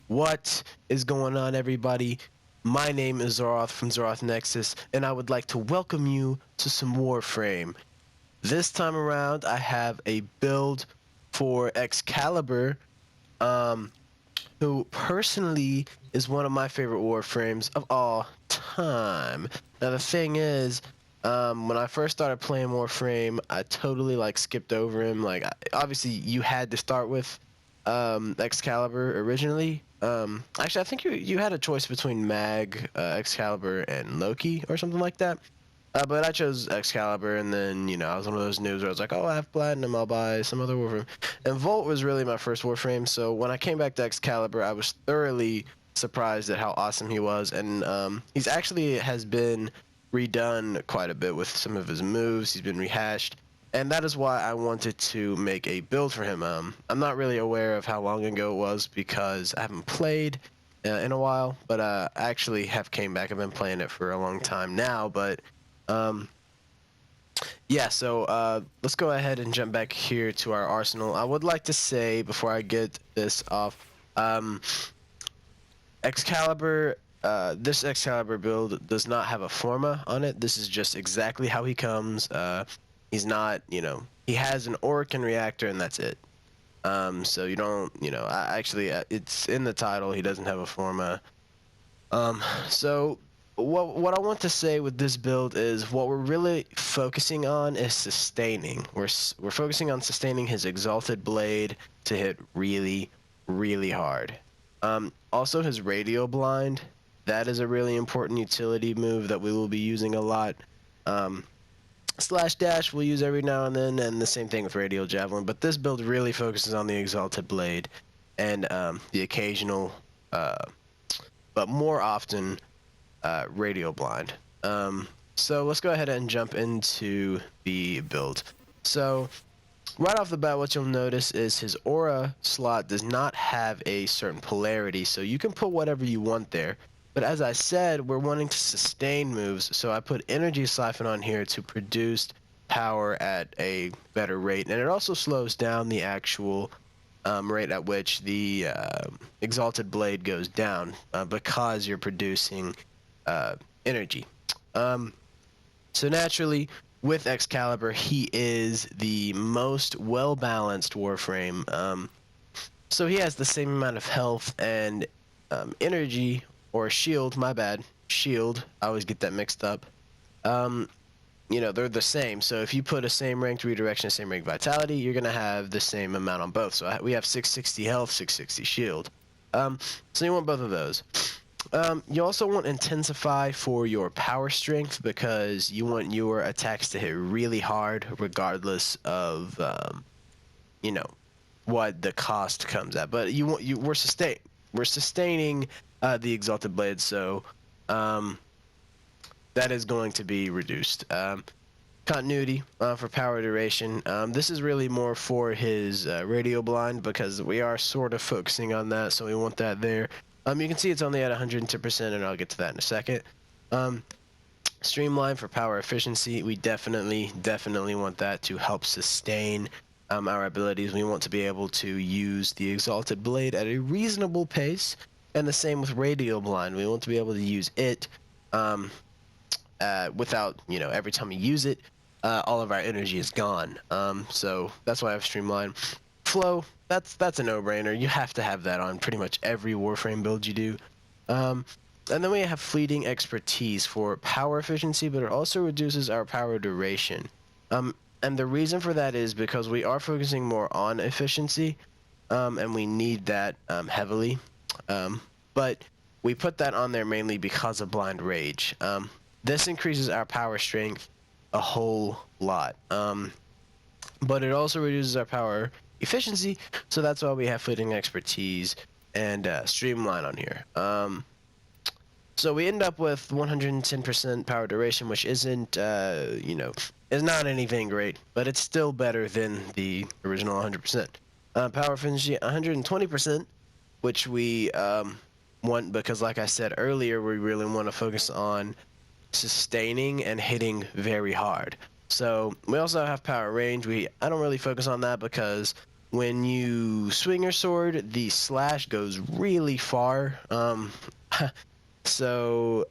What is going on, everybody? My name is Zoroth from ZorothNexus, and I would like to welcome you to some Warframe. This time around, I have a build for Excalibur, who personally is one of my favorite Warframes of all time. Now, the thing is, when I first started playing Warframe, I totally skipped over him. Obviously, you had to start with Excalibur originally. Actually, I think you had a choice between Mag, Excalibur, and Loki or something like that. But I chose Excalibur, and then, I was one of those noobs where I was like, oh, I have Platinum, I'll buy some other Warframe. And Volt was really my first Warframe, so when I came back to Excalibur, I was thoroughly surprised at how awesome he was. And he's actually has been redone quite a bit with some of his moves. He's been rehashed. And that is why I wanted to make a build for him. I'm not really aware of how long ago it was because I haven't played in a while, but I actually have came back. I've been playing it for a long time now, but yeah, so let's go ahead and jump back here to our arsenal. I would like to say, before I get this off, Excalibur, this Excalibur build does not have a Forma on it. This is just exactly how he comes. He's not, he has an Orokin reactor and that's it. So you don't, it's in the title. He doesn't have a Forma. So what I want to say with this build is what we're really focusing on is sustaining. We're focusing on sustaining his Exalted Blade to hit really, really hard. Also his Radio Blind, that is a really important utility move that we will be using a lot. Slash Dash we'll use every now and then, and the same thing with Radial Javelin, but this build really focuses on the Exalted Blade and the occasional, but more often, Radial Blind. So let's go ahead and jump into the build. So right off the bat, what you'll notice is his aura slot does not have a certain polarity, so you can put whatever you want there. But as I said, we're wanting to sustain moves, so I put Energy Siphon on here to produce power at a better rate, and it also slows down the actual rate at which the Exalted Blade goes down because you're producing energy. So naturally, with Excalibur, he is the most well-balanced Warframe. So he has the same amount of health and energy, or shield, my bad, shield, I always get that mixed up. They're the same, so if you put a same ranked redirection, same ranked vitality, you're gonna have the same amount on both. So we have 660 health, 660 shield. So you want both of those. You also want Intensify for your power strength because you want your attacks to hit really hard regardless of what the cost comes at. But we're sustaining the Exalted Blade, so that is going to be reduced. Continuity for power duration. This is really more for his Radio Blind because we are sort of focusing on that, so we want that there. You can see it's only at 110%, and I'll get to that in a second. Streamline for power efficiency. We definitely want that to help sustain our abilities. We want to be able to use the Exalted Blade at a reasonable pace, and the same with Radial Blind. We want to be able to use it without, every time we use it, all of our energy is gone. So that's why I have Streamline. Flow, that's a no-brainer. You have to have that on pretty much every Warframe build you do. And then we have Fleeting Expertise for power efficiency, but it also reduces our power duration. And the reason for that is because we are focusing more on efficiency, and we need that heavily. But we put that on there mainly because of Blind Rage. This increases our power strength a whole lot. But it also reduces our power efficiency, so that's why we have Fleeting Expertise and Streamline on here. So we end up with 110% power duration, which isn't, is not anything great, but it's still better than the original 100%. Power efficiency 120%, which we want because, like I said earlier, we really want to focus on sustaining and hitting very hard. So we also have power range. I don't really focus on that because when you swing your sword, the slash goes really far. So,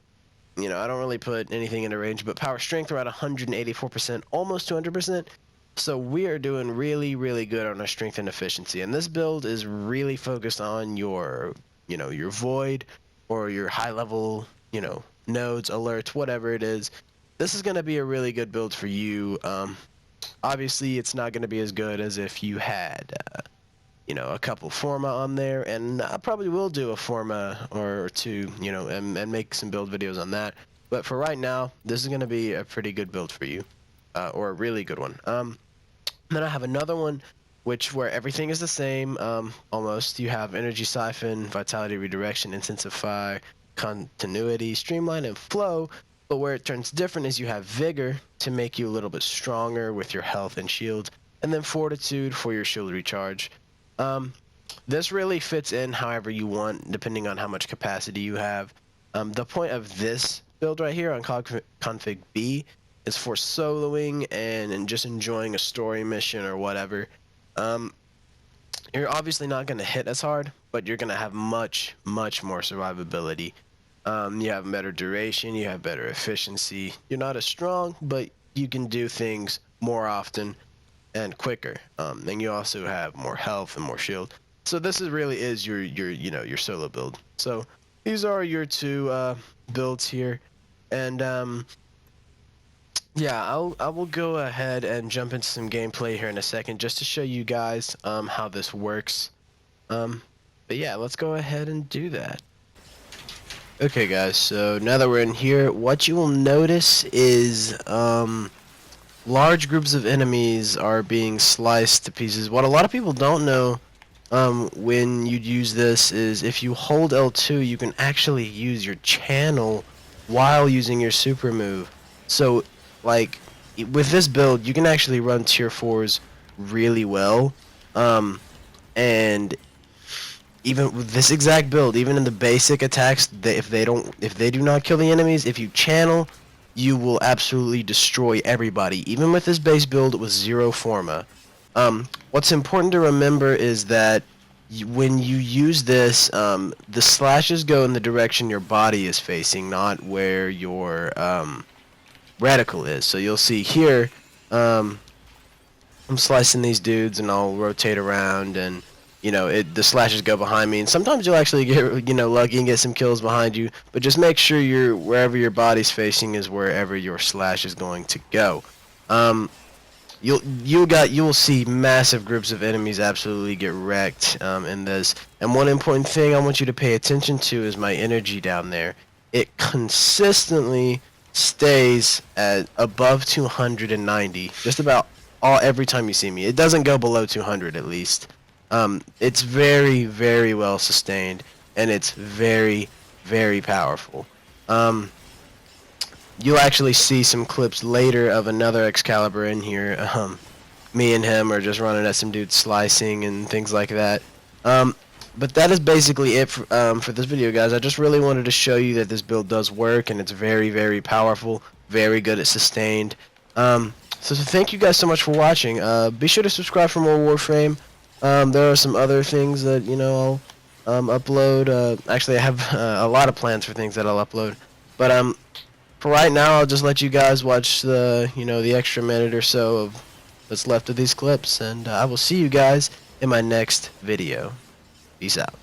you know, I don't really put anything into range, but power strength, we're at 184%, almost 200%. So we are doing really, really good on our strength and efficiency. And this build is really focused on your, you know, your void or your high level, you know, nodes, alerts, whatever it is. This is going to be a really good build for you. Obviously, it's not going to be as good as if you had, you know, a couple Forma on there, and I probably will do a Forma or two, you know, and make some build videos on that. But for right now, this is going to be a pretty good build for you, or a really good one. Then I have another one, where everything is the same, almost. You have Energy Siphon, Vitality Redirection, Intensify, Continuity, Streamline, and Flow. But where it turns different is you have Vigor to make you a little bit stronger with your health and shield, and then Fortitude for your shield recharge. This really fits in however you want, depending on how much capacity you have. The point of this build right here on config B is for soloing and just enjoying a story mission or whatever. You're obviously not going to hit as hard, but you're going to have much more survivability. You have better duration, you have better efficiency. You're not as strong, but you can do things more often and quicker. And you also have more health and more shield. So this really is your you know, your solo build. So these are your two builds here, and yeah, I will go ahead and jump into some gameplay here in a second just to show you guys how this works. But yeah, let's go ahead and do that. Okay guys, so now that we're in here, what you will notice is large groups of enemies are being sliced to pieces. What a lot of people don't know when you use this is if you hold L2, you can actually use your channel while using your super move. So, like, with this build, you can actually run tier 4s really well. And even with this exact build, even in the basic attacks, if they do not kill the enemies, if you channel, you will absolutely destroy everybody. Even with this base build with 0 Forma. What's important to remember is that when you use this, the slashes go in the direction your body is facing, not where your reticle is. So you'll see here, I'm slicing these dudes, and I'll rotate around, and you know, the slashes go behind me, and sometimes you'll actually get, you know, lucky and get some kills behind you. But just make sure wherever your body's facing is wherever your slash is going to go. You will see massive groups of enemies absolutely get wrecked in this. And one important thing I want you to pay attention to is my energy down there. It consistently stays at above 290, just about every time you see me. It doesn't go below 200 at least. It's very well sustained, and it's very powerful. You'll actually see some clips later of another Excalibur in here. Me and him are just running at some dudes slicing and things like that. But that is basically it for this video, guys. I just really wanted to show you that this build does work, and it's very powerful, very good at sustained. So thank you guys so much for watching. Be sure to subscribe for more Warframe. There are some other things that, you know, I'll upload. Actually, I have a lot of plans for things that I'll upload. But for right now, I'll just let you guys watch the extra minute or so of what's left of these clips, and I will see you guys in my next video. Peace out.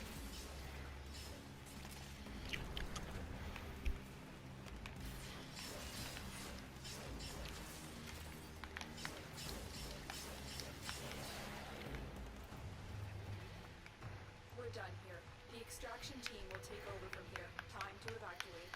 We're done here. The extraction team will take over from here. Time to evacuate.